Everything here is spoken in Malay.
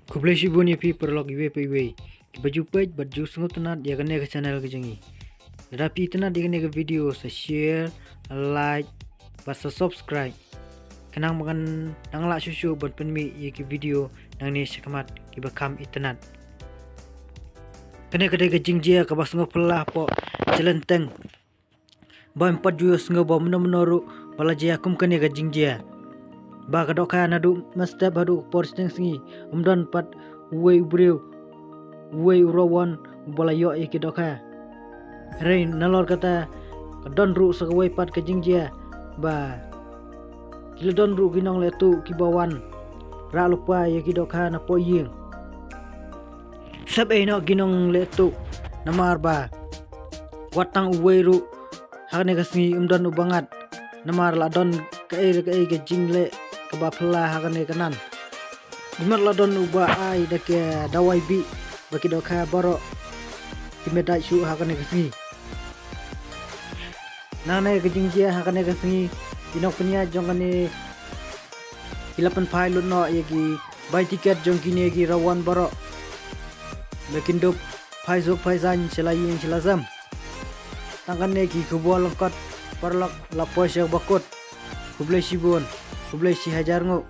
Kublai shibun ya pi perlog iwe pe iwe. Baju page baju sungut tenat ya kene ke channel ke jangi. Rapi tenat ya kene ke video sa share, like, ba sa subscribe. Kenang makan nang la susu buat penmi ya ke video nang ni sekamat ki bakam itenat. Kene kedai ke jingjia ke basungo pelah po celenteng. Ba empat juyo sungo ba menoru bala jia kum kene ke jingjia. Ba kadok ka nadu mastap hadu por steng singi umdon pat uwe ubreu uwe urawan bala yo iki doka rein nalor kata don ru sakawai pat ke jingjia ba kila don ru ginong letu kibawan ra lupa ya kidoka na po ying sab no ginong letu namar ba watang uwe ru hakne kasngi umdon ubangat namar la don ke jingle ba pela hakane kanan dimar ladon uba ai dake dawai bi baki doka baro kimeda shu hakane kasni nane ke jingjia hakane kasni dinok punya jongane ilapan pilot no yagi buy ticket jongkine gi rawan baro lekin do paizo paizan selayin selazam tangane ki kubol lengkot perlok lapois yang bakut kublai shibun Kublai si hajar ngok.